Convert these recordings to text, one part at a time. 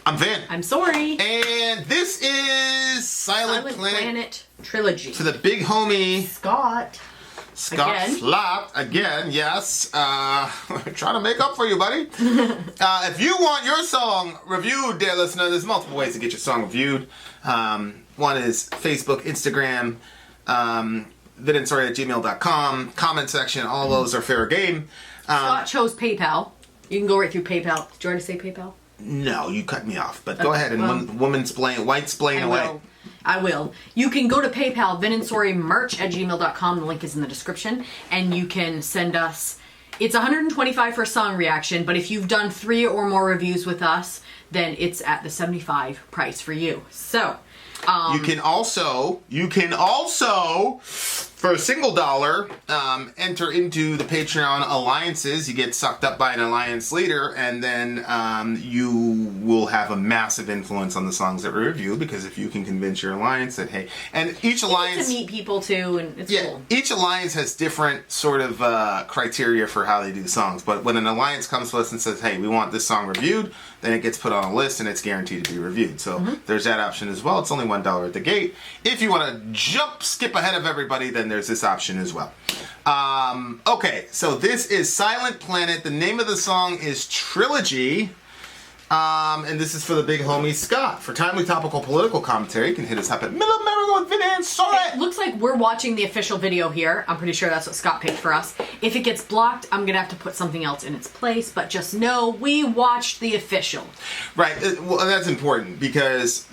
I'm Vin. I'm Sori. And this is Silent Planet Trilogy. To the big homie Scott again. Flop again, yes. We're trying to make up for you, buddy. If you want your song reviewed, dear listener, there's multiple ways to get your song reviewed. One is Facebook, Instagram, vidandsori@gmail.com, comment section, all those are fair game. Scott chose PayPal. You can go right through PayPal. Did you already say PayPal? No, you cut me off, but go ahead and white-splain away. I will. You can go to PayPal, vinandSorimerch@gmail.com. The link is in the description. And you can send us... It's $125 for a song reaction, but if you've done 3 or more reviews with us, then it's at the $75 price for you. So... you can also, for a single $1, enter into the Patreon alliances. You get sucked up by an alliance leader, and then you will have a massive influence on the songs that we review, because if you can convince your alliance that, hey, and each alliance... to meet people, too, and it's cool. Each alliance has different sort of criteria for how they do songs, but when an alliance comes to us and says, hey, we want this song reviewed, then it gets put on a list, and it's guaranteed to be reviewed. So there's that option as well. It's only $1 at the gate. If you want to skip ahead of everybody, then there's this option as well. Okay, so this is Silent Planet. The name of the song is Trilogy. And this is for the big homie Scott. For timely topical political commentary, you can hit us up at Middle America with Vin and Sori. It looks like we're watching the official video here. I'm pretty sure that's what Scott picked for us. If it gets blocked, I'm going to have to put something else in its place. But just know we watched the official. Right. Well, that's important because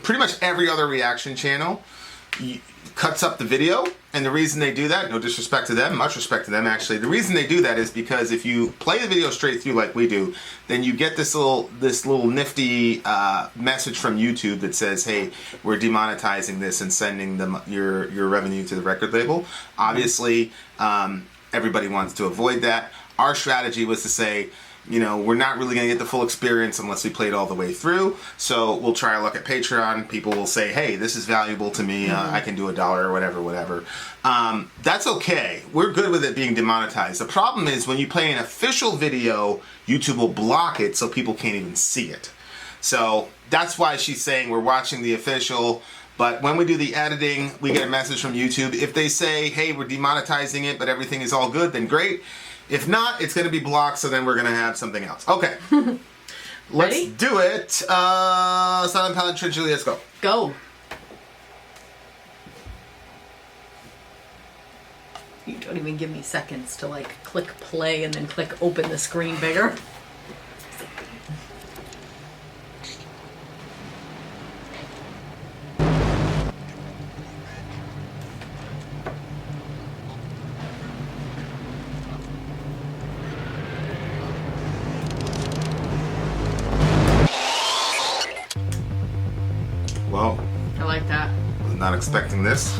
pretty much every other reaction channel cuts up the video, and the reason they do that, no disrespect to them, much respect to them actually, the reason they do that is because if you play the video straight through like we do, then you get this little nifty message from YouTube that says, hey, we're demonetizing this and sending them your revenue to the record label. Obviously, everybody wants to avoid that. Our strategy was to say, you know, we're not really going to get the full experience unless we play it all the way through. So we'll try our luck at Patreon. People will say, hey, this is valuable to me. I can do $1 or whatever. That's okay. We're good with it being demonetized. The problem is when you play an official video, YouTube will block it so people can't even see it. So that's why she's saying we're watching the official. But when we do the editing, we get a message from YouTube. If they say, hey, we're demonetizing it, but everything is all good, then great. If not, it's going to be blocked, so then we're going to have something else. Okay. Let's do it. Silent Planet Trilogy, let's go. Go. You don't even give me seconds to, like, click play and then click open the screen bigger. Whoa. I like that. Was not expecting this.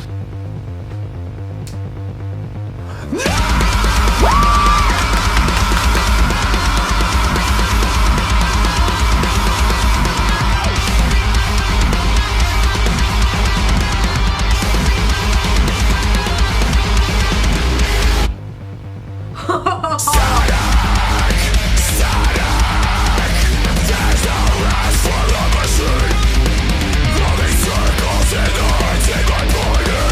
Take my body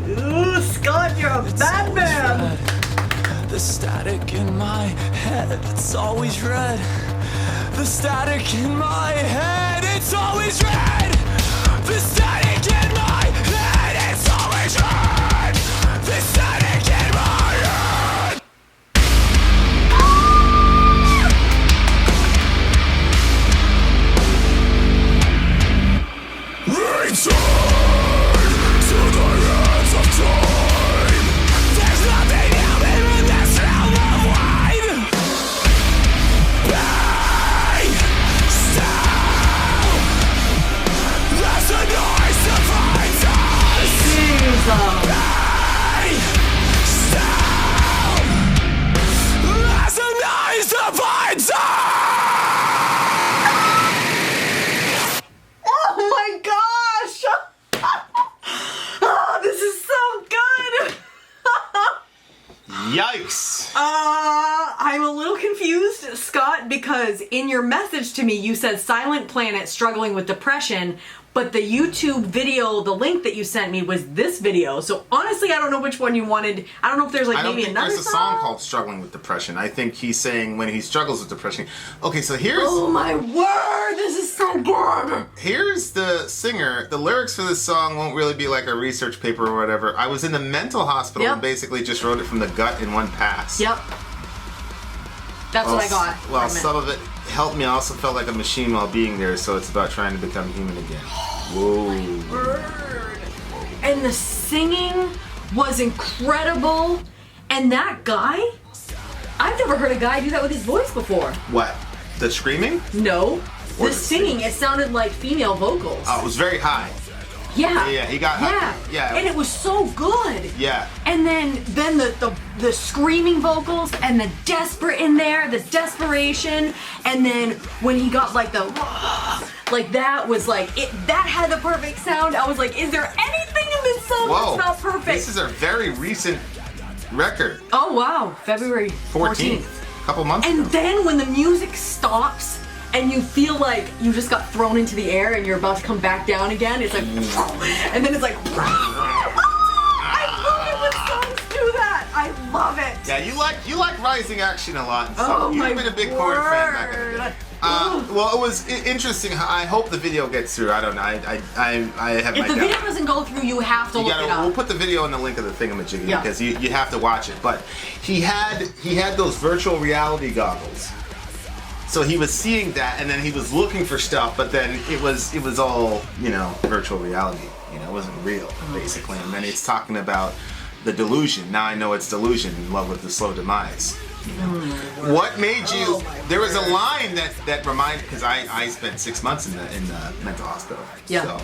Ooh, Scott, you're a bad man. The static in my head, it's always red. The static in my head, it's always red. The static in my head, it's always red. The static in my head. Return to the hands of time. There's nothing human in this realm of wine. Be still. There's a noise that finds us. Jesus. Be still. There's a noise that finds us. Oh my gosh! Oh, this is so good! Yikes! I'm a little confused, Scott, because in your message to me you said Silent Planet struggling with depression, but the YouTube video, the link that you sent me was this video. So honestly, I don't know which one you wanted. I don't know if there's like I don't maybe think another there's a song called Struggling with Depression. I think he's saying when he struggles with depression. Okay, so Oh my word, this is so good! here's the singer. The lyrics for this song won't really be like a research paper or whatever. I was in the mental hospital Yep. and basically just wrote it from the gut in one pass. Yep. That's what I got. Well, from it. some of it helped me. I also felt like a machine while being there, so it's about trying to become human again. Whoa. Word. And the singing was incredible. And that guy, I've never heard a guy do that with his voice before. What? The screaming? No. Or The the singing, it sounded like female vocals. Oh, it was very high. Yeah. Yeah, he got Yeah. yeah. And it was so good. Yeah. And then the screaming vocals and the desperate in there, the desperation, and then when he got like the like that was like it that had the perfect sound. I was like, is there anything in this song Whoa. that's not perfect? This is a very recent record. Oh wow, February 14th. A couple months And ago. then when the music stops and you feel like you just got thrown into the air and you're about to come back down again, it's like, and then it's like, I love it when songs do that. I love it. Yeah, you like rising action a lot. And Oh stuff. my You've been a big Korn fan back in the day. word. Well, it was interesting. I hope the video gets through. I don't know. I have If my the video doubts. doesn't go through, you have to You look gotta, it up. we'll put the video in the link of the thingamajiggy Yeah. because you have to watch it. But he had those virtual reality goggles, so he was seeing that, and then he was looking for stuff. But then it was all virtual reality. It wasn't real basically. And then it's talking about the delusion. Now I know it's delusion. In love with the slow demise. What made you? Oh my There was a word. line that reminded because I spent 6 months in the mental hospital. Yeah. So,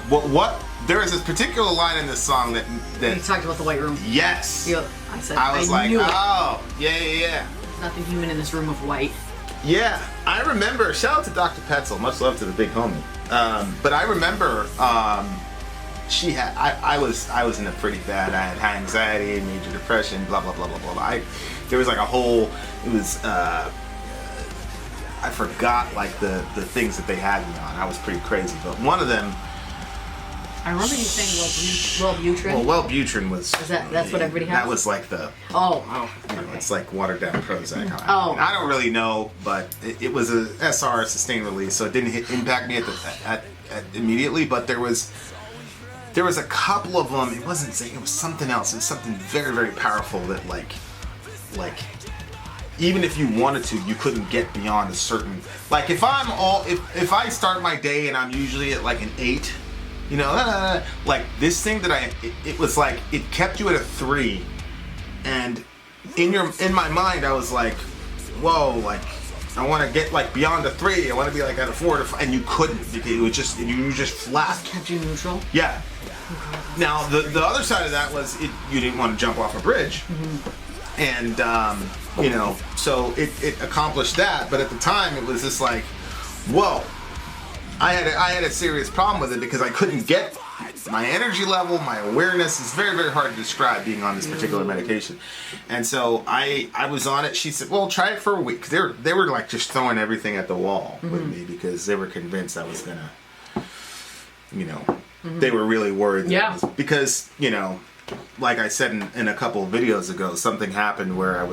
what there is this particular line in this song We that talked about the white room. yes, I said, I was like, knew it. oh yeah. There's nothing human in this room of white. Yeah, I remember. Shout out to Dr. Petzel. Much love to the big homie. But I remember she had. I was in a pretty bad. I had high anxiety, major depression, blah blah blah blah blah. There was like a whole. It was. I forgot like the things that they had me on. I was pretty crazy, but one of them. I remember you saying Wellbutrin. Well, Wellbutrin was. That's what everybody has? That was like the. Oh. It's like watered down Prozac. Oh. I don't really know, but it was a SR sustained release, so it didn't impact me at immediately. But there was a couple of them. It wasn't saying it was something else. It was something very very powerful that like even if you wanted to, you couldn't get beyond a certain. Like if I start my day and I'm usually at like an 8. Like this thing that it was like it kept you at a 3, and in my mind I was like, whoa, like I want to get like beyond a 3. I want to be like at a 4 to 5, and you couldn't because it was just you were just flat. Kept you neutral. Yeah. Now the other side of that was you didn't want to jump off a bridge, and so it accomplished that. But at the time it was just like, whoa. I had a serious problem with it because I couldn't get my energy level, my awareness. It's very, very hard to describe being on this particular medication. And so I was on it. She said, well, try it for a week. They were like just throwing everything at the wall with me because they were convinced I was going to they were really worried. Yeah. Because, like I said in a couple of videos ago, something happened where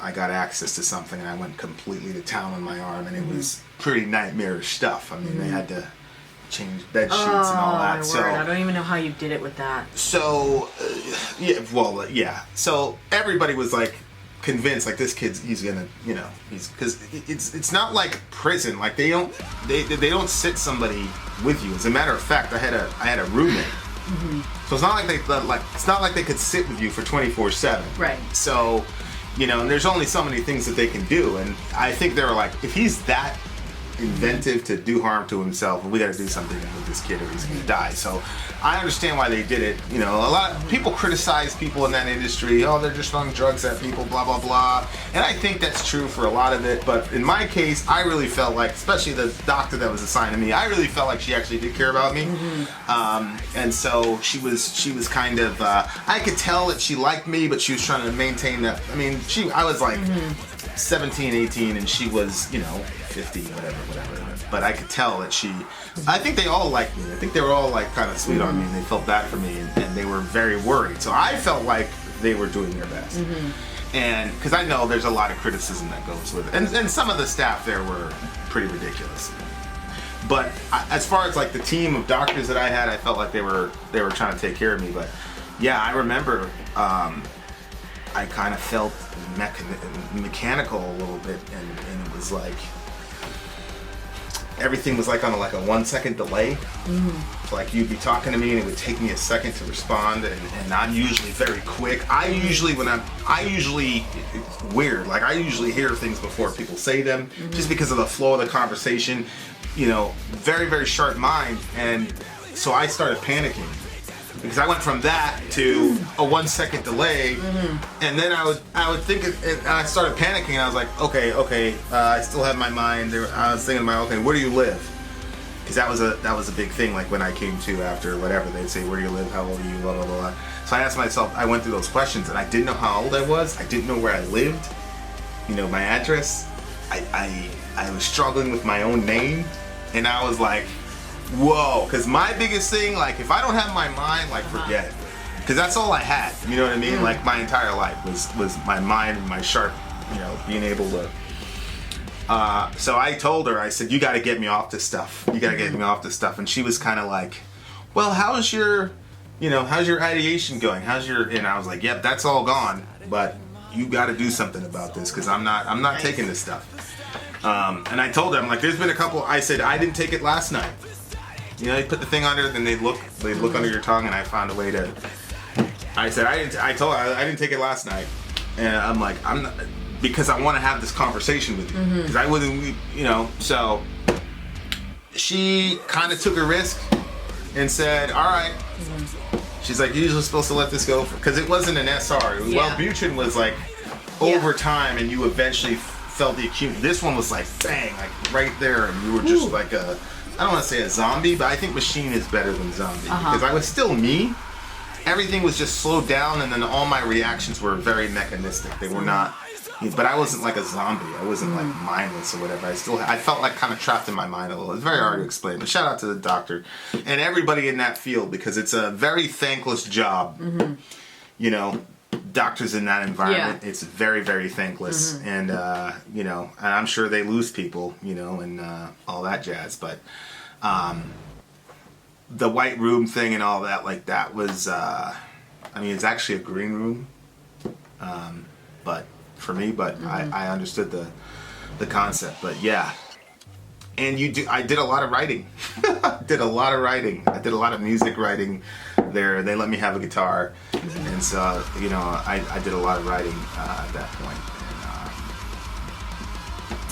I got access to something and I went completely to town on my arm, and it was pretty nightmarish stuff. I mean, they had to change bed sheets and all that. My word. I don't even know how you did it with that. So, So everybody was like convinced, like, this kid's, he's gonna, because it's not like prison. Like they don't sit somebody with you. As a matter of fact, I had a roommate. So it's not like they could sit with you for 24/7. Right. So, and there's only so many things that they can do, and I think they were like, if he's that inventive to do harm to himself, we got to do something with this kid or he's gonna die. So I understand why they did it. A lot of people criticize people in that industry. Oh, they're just throwing drugs at people, blah blah blah. And I think that's true for a lot of it. But in my case, I really felt like, especially the doctor that was assigned to me, I really felt like she actually did care about me. And so she was kind of. I could tell that she liked me, but she was trying to maintain that. I mean, I was like 17, 18, and she was, 50, whatever. But I could tell that I think they all liked me. I think they were all like kind of sweet on me, and they felt bad for me, and they were very worried. So I felt like they were doing their best. And because I know there's a lot of criticism that goes with it. And some of the staff there were pretty ridiculous. But as far as like the team of doctors that I had, I felt like they were trying to take care of me. But yeah, I remember I kind of felt mechanical a little bit, and it was like everything was like on a 1 second delay. So like you'd be talking to me and it would take me a second to respond, and I'm usually very quick. It's weird. Like I usually hear things before people say them, just because of the flow of the conversation. Very, very sharp mind, and so I started panicking. Because I went from that to a 1 second delay, and then I would think, and I started panicking, and I was like, okay, I still have my mind. I was thinking about, okay, where do you live? Because that was a big thing. Like when I came to after whatever, they'd say, where do you live? How old are you? Blah blah blah. So I asked myself, I went through those questions, and I didn't know how old I was. I didn't know where I lived. My address. I was struggling with my own name, and I was like, whoa, because my biggest thing, like, if I don't have my mind, like, forget it. Because that's all I had, you know what I mean? Like, my entire life was my mind and my sharp, being able to. So I told her, I said, you got to get me off this stuff. You got to get me off this stuff. And she was kind of like, well, how's your ideation going? And I was like, yep, that's all gone. But you got to do something about this, because I'm not taking this stuff. And I told her, I'm like, there's been a couple. I said, I didn't take it last night. You put the thing under, then they look under your tongue, and I found a way to. I said, I told her I didn't take it last night, and I'm like, I'm not, because I want to have this conversation with you, because I wouldn't, So she kind of took a risk and said, all right. She's like, you're usually supposed to let this go, because it wasn't an SR. Yeah. Wellbutrin was like over time, and you eventually felt the acute. This one was like bang, like right there, and you were just like a. I don't want to say a zombie, but I think machine is better than zombie, because I was still me. Everything was just slowed down, and then all my reactions were very mechanistic. They were not, but I wasn't like a zombie. I wasn't like mindless or whatever. I felt like kind of trapped in my mind a little. It's very hard to explain, but shout out to the doctor and everybody in that field, because it's a very thankless job. Doctors in that environment, it's very, very thankless, and and I'm sure they lose people, and all that jazz. But the white room thing and all that, like that was, it's actually a green room, but for me, I understood the concept. But yeah, and I did a lot of writing. I did a lot of music writing there. They let me have a guitar, and so I did a lot of writing at that point.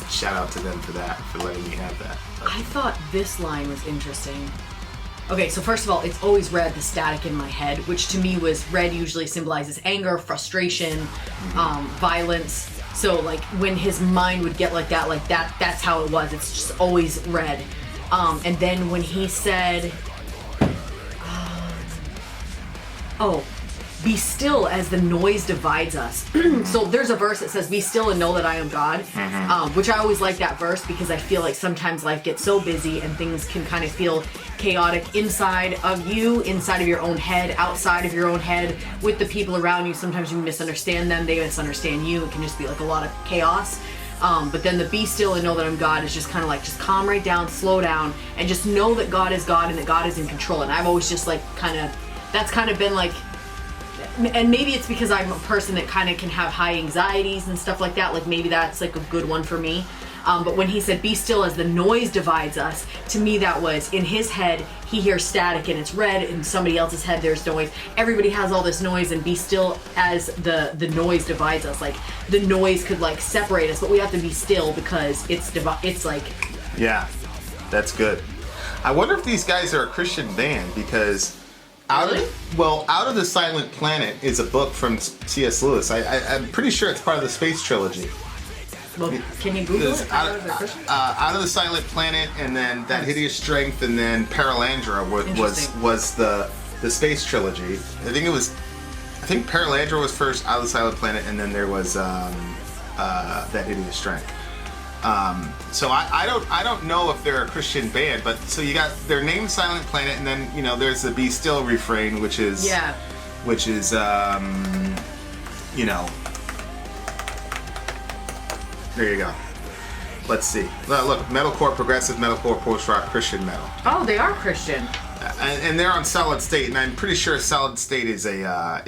And shout out to them for letting me have that. I thought this line was interesting. Okay, so first of all, it's always red, the static in my head, which to me was red usually symbolizes anger, frustration, violence. So like when his mind would get like that's how it was. It's just always red. And then when he said, be still as the noise divides us. So there's a verse that says, be still and know that I am God, which I always like that verse, because I feel like sometimes life gets so busy and things can kind of feel chaotic inside of you, inside of your own head, outside of your own head, with the people around you. Sometimes you misunderstand them, they misunderstand you. It can just be like a lot of chaos. But then the be still and know that I'm God is just kind of like, just calm right down, slow down, and just know that God is God and that God is in control. And I've always just like that's kind of been like, and maybe it's because I'm a person that kind of can have high anxieties and stuff like that. Like maybe that's like a good one for me. But when he said, be still as the noise divides us, to me that was, in his head, he hears static and it's red, in somebody else's head there's noise. Everybody has all this noise, and be still as the noise divides us. Like, the noise could like separate us, but we have to be still because it's like... Yeah, that's good. I wonder if these guys are a Christian band, because... Out of the Silent Planet is a book from C.S. Lewis. I'm pretty sure it's part of the Space Trilogy. Well, can you Google it? Out of the Silent Planet, and then That Hideous Strength, and then Paralandra was the Space Trilogy. I think Paralandra was first, Out of the Silent Planet, and then there was That Hideous Strength. So I don't know if they're a Christian band, but so you got their name Silent Planet, and then there's the Be Still refrain, which is there you go. Let's see. Look, metalcore, progressive metalcore, post-rock, Christian metal. Oh, they are Christian. And they're on Solid State, and I'm pretty sure Solid State is a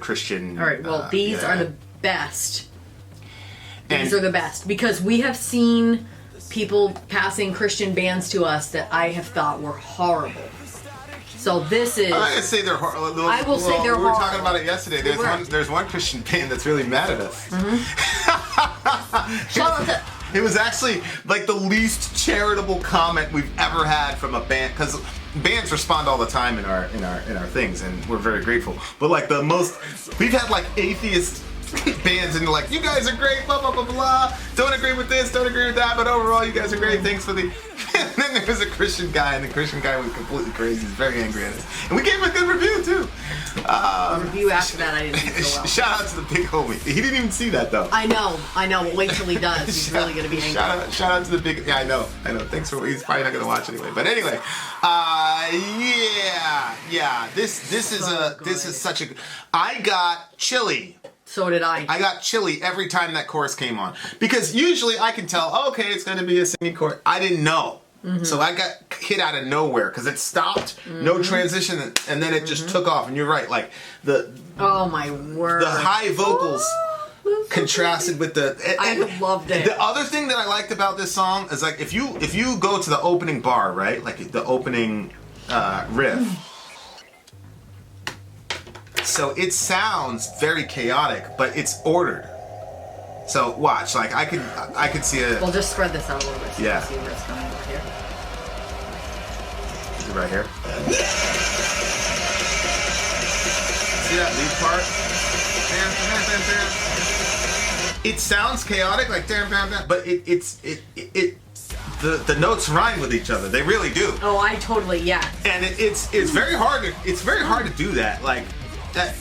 Christian. All right. Well, these are the best. These are the best, because we have seen people passing Christian bands to us that I have thought were horrible. So this is... I'm not going to say they're horrible. I will say they're horrible. We were talking about it yesterday. There's one Christian band that's really mad at us. Mm-hmm. It was actually like the least charitable comment we've ever had from a band, because bands respond all the time in our things, and we're very grateful. But like the most... We've had like atheist bands, and like, you guys are great, blah blah blah blah, don't agree with this, don't agree with that, but overall you guys are great, thanks for the... And then there was a Christian guy, and the Christian guy was completely crazy. He's very angry at us, and we gave him a good review too. The review after that I didn't do so well. Shout out to the big homie. He didn't even see that though. I know, but wait till he does. He's really gonna be angry. Shout out to the big... Yeah, I know. Thanks for... He's probably not gonna watch anyway. But anyway, This is such a... I got chilly. So did I. I got chilly every time that chorus came on, because usually I can tell, okay, it's going to be a singing chorus. I didn't know. Mm-hmm. So I got hit out of nowhere because it stopped, no transition, and then it just took off. And you're right, like oh my word, the high vocals contrasted with the... I loved it. The other thing that I liked about this song is, like, if you go to the opening bar, right, like the opening riff, so it sounds very chaotic, but it's ordered. So watch, like I could see a... We'll just spread this out a little bit so you can see where it's going over here. Is it right here? See that lead part? It sounds chaotic, like but the notes rhyme with each other. They really do. Oh, I totally, yeah. And it's very hard to do that. Like that,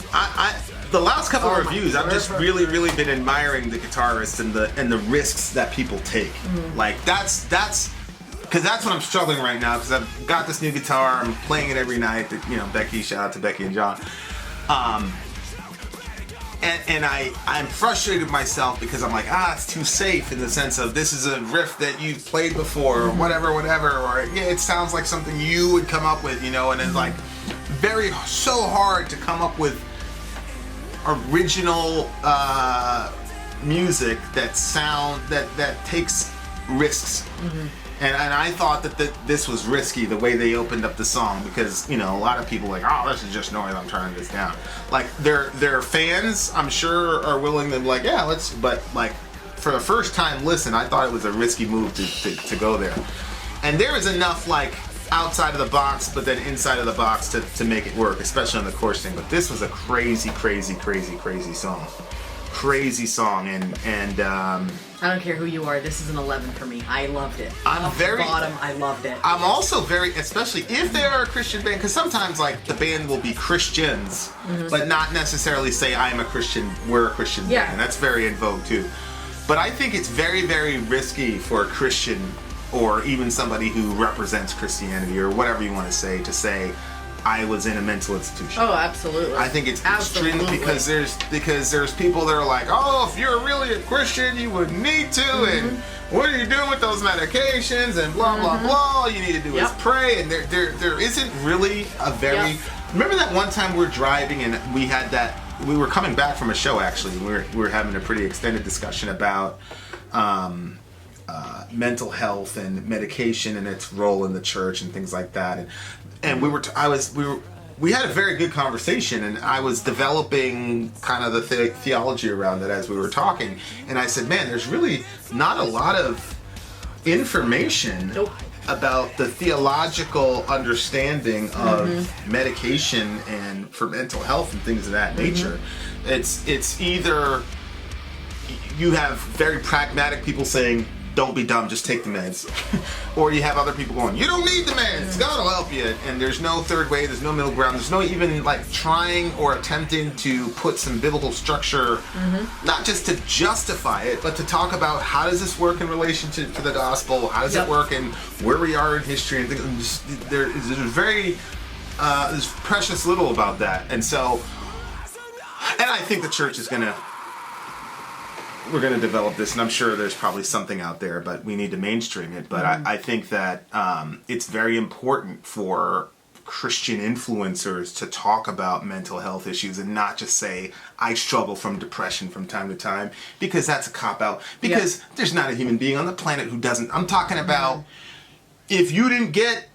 the last couple of reviews, I've just really been admiring the guitarists and the risks that people take. Mm-hmm. Like that's because that's what I'm struggling right now, because I've got this new guitar. I'm playing it every night. Becky, shout out to Becky and John. And I'm frustrated with myself because I'm like, it's too safe, in the sense of, this is a riff that you've played before, or whatever, or it sounds like something you would come up with, and it's like so hard to come up with original music that takes risks. Mm-hmm. And I thought that this was risky, the way they opened up the song, because a lot of people are like, this is just noise, I'm turning this down. Like their fans, I'm sure, are willing to but like for the first time listen, I thought it was a risky move to go there. And there is enough like outside of the box, but then inside of the box to make it work, especially on the chorus thing. But this was a crazy song. Crazy song, and I don't care who you are, this is an 11 for me. I loved it. Bottom, I loved it. I'm also especially if they are a Christian band, because sometimes like the band will be Christians, but not necessarily say I'm a Christian, we're a Christian band. That's very in vogue too. But I think it's very risky for a Christian or even somebody who represents Christianity or whatever you want to say I was in a mental institution. Oh, absolutely. I think it's extremely because there's people that are like, oh, if you're really a Christian, you would need to, and what are you doing with those medications, and blah blah blah. All you need to do is pray, and there isn't really a very. Remember that one time we were driving and we had that. We were coming back from a show actually. We were having a pretty extended discussion about mental health and medication and its role in the church and things like that, and we had a very good conversation, and I was developing kind of the theology around it as we were talking, and I said, man, there's really not a lot of information about the theological understanding of medication and for mental health and things of that nature. It's either you have very pragmatic people saying, don't be dumb, just take the meds. Or you have other people going, you don't need the meds, God will help you. And there's no third way, there's no middle ground, there's no even like trying or attempting to put some biblical structure, not just to justify it, but to talk about how does this work in relation to the gospel, how does it work and where we are in history and things. There's precious little about that. And so, and I think the church is we're going to develop this, and I'm sure there's probably something out there, but we need to mainstream it. But I think that it's very important for Christian influencers to talk about mental health issues and not just say, I struggle from depression from time to time, because that's a cop-out. Because there's not a human being on the planet who doesn't. I'm talking about if you didn't get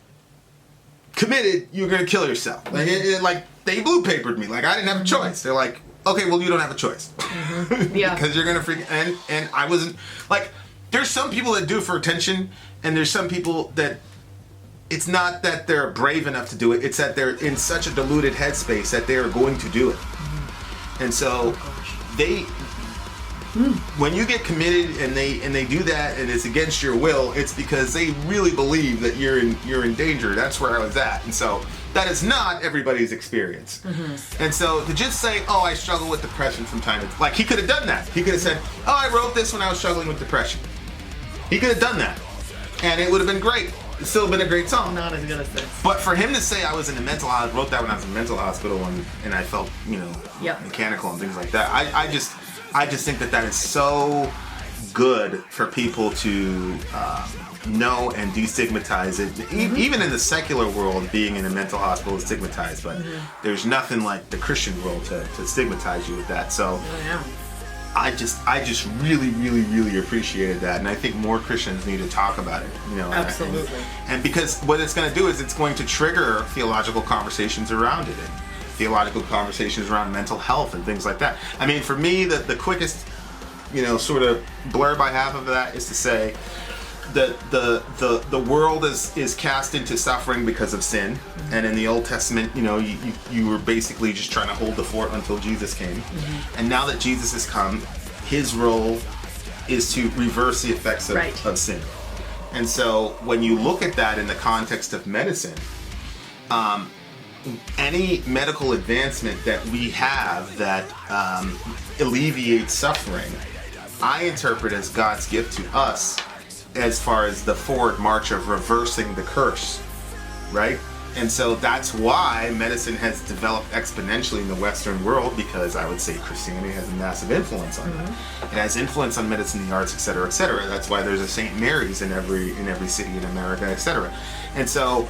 committed, you're going to kill yourself. Like they blue papered me. Like I didn't have a choice. They're like, okay, well, you don't have a choice. Because you're going to freak. And I wasn't, like, there's some people that do it for attention, and there's some people that, it's not that they're brave enough to do it, it's that they're in such a diluted headspace that they are going to do it. And so, when you get committed and they do that and it's against your will, it's because they really believe that you're in danger. That's where I was at. And so, that is not everybody's experience. And so to just say, oh, I struggle with depression from time to time, like he could have done that. He could have said, oh, I wrote this when I was struggling with depression. He could have done that. And it would have been great. It's still been a great song. Not as good as this. But for him to say I was in a mental hospital, wrote that when I was in a mental hospital and I felt, mechanical and things like that. I just think that is so good for people to know and destigmatize it. Even in the secular world, being in a mental hospital is stigmatized, but there's nothing like the Christian world to stigmatize you with that. So I just really, really, really appreciated that, and I think more Christians need to talk about it. Absolutely. And because what it's going to do is it's going to trigger theological conversations around it, and theological conversations around mental health and things like that. I mean, for me, the quickest, sort of blurb I have of that is to say that the world is cast into suffering because of sin, and in the Old Testament, you were basically just trying to hold the fort until Jesus came, and now that Jesus has come, his role is to reverse the effects of sin. And so when you look at that in the context of medicine, any medical advancement that we have that alleviates suffering, I interpret as God's gift to us as far as the forward march of reversing the curse, right? And so that's why medicine has developed exponentially in the Western world, because I would say Christianity has a massive influence on it. It has influence on medicine, the arts, etc., etc. That's why there's a St. Mary's in every city in America, etc. And so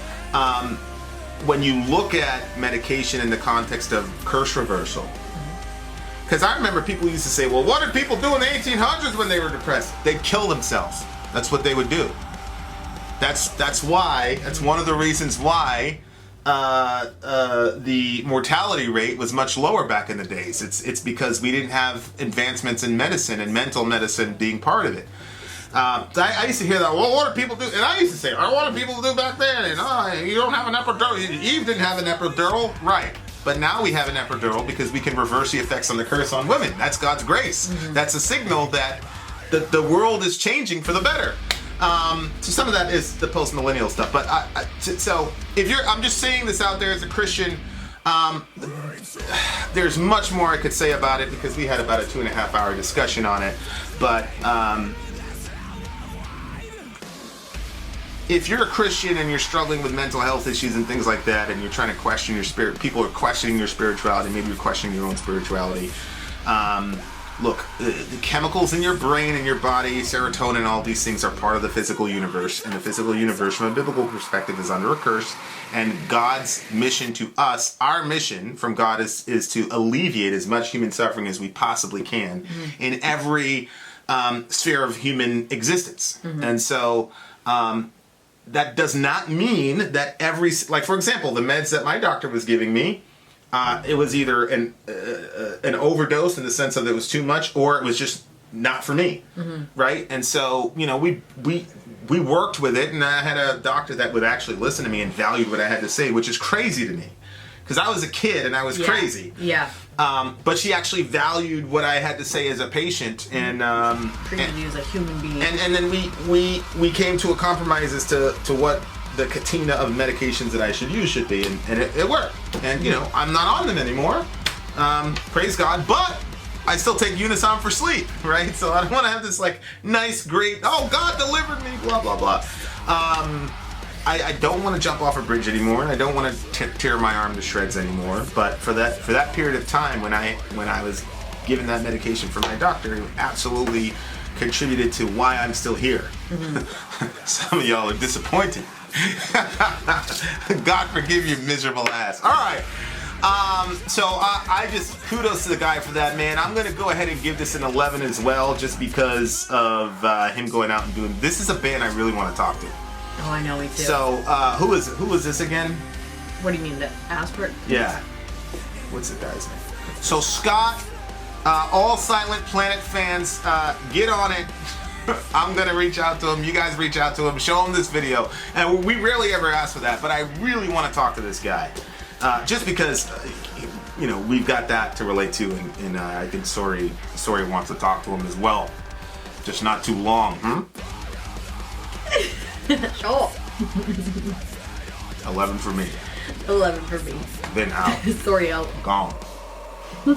when you look at medication in the context of curse reversal, because I remember people used to say, well, what did people do in the 1800s when they were depressed? They'd kill themselves. That's what they would do. That's one of the reasons why the mortality rate was much lower back in the days. It's because we didn't have advancements in medicine and mental medicine being part of it. I used to hear that, well, what do people do? And I used to say, oh, what do people do back then? And you don't have an epidural. Eve didn't have an epidural. Right. But now we have an epidural because we can reverse the effects on the curse on women. That's God's grace. That's a signal that the world is changing for the better. So some of that is the post-millennial stuff. But so if I'm just saying this out there as a Christian, there's much more I could say about it because we had about a 2.5 hour discussion on it. But if you're a Christian and you're struggling with mental health issues and things like that, and you're trying to question your spirit, people are questioning your spirituality, maybe you're questioning your own spirituality. Look, the chemicals in your brain and your body, serotonin, all these things are part of the physical universe, and the physical universe from a biblical perspective is under a curse, and God's mission to us, our mission from God is to alleviate as much human suffering as we possibly can in every sphere of human existence. And so that does not mean that like for example, the meds that my doctor was giving me, it was either an overdose in the sense of it was too much, or it was just not for me, right? And so, you know, we worked with it, and I had a doctor that would actually listen to me and valued what I had to say, which is crazy to me, because I was a kid and I was crazy. Yeah. But she actually valued what I had to say as a patient, and treated you as a human being. And then we came to a compromise as to what the katina of medications that I should use should be, and it worked. And you know, I'm not on them anymore, praise God, but I still take Unison for sleep, right? So I don't want to have this like nice, great, oh God delivered me, blah blah blah. I don't want to jump off a bridge anymore, and I don't want to tear my arm to shreds anymore. But for that period of time when I was given that medication from my doctor, it absolutely contributed to why I'm still here. Some of y'all are disappointed. God forgive you, miserable ass. All right. So I just kudos to the guy for that, man. I'm gonna go ahead and give this an 11 as well, just because of him going out and doing. This is a band I really want to talk to. Oh, I know, me too. So who was this again? What do you mean, the Aspert? Yeah. What's the guy's name? So Scott, all Silent Planet fans, get on it. I'm gonna reach out to him. You guys reach out to him. Show him this video. And we rarely ever ask for that, but I really want to talk to this guy, just because, you know, we've got that to relate to, and I think Sori wants to talk to him as well. Just not too long, Sure. 11 for me. 11 for me. Then out. Sorry, out. Gone. We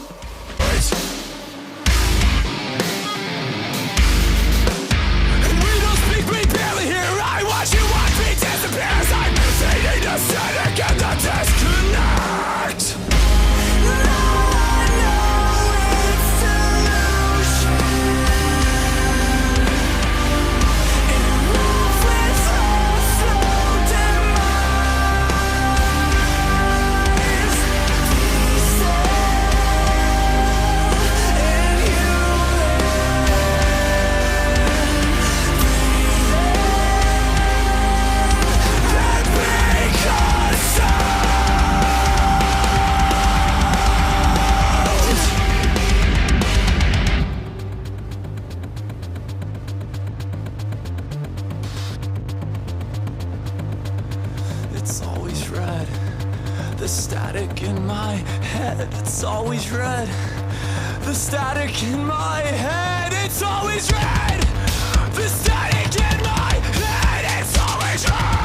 barely hear. I watch you watch me disappear as I'm missing the static and the disconnect. It's always red. The static in my head, it's always red. The static in my head, it's always red. The static in my head, it's always red.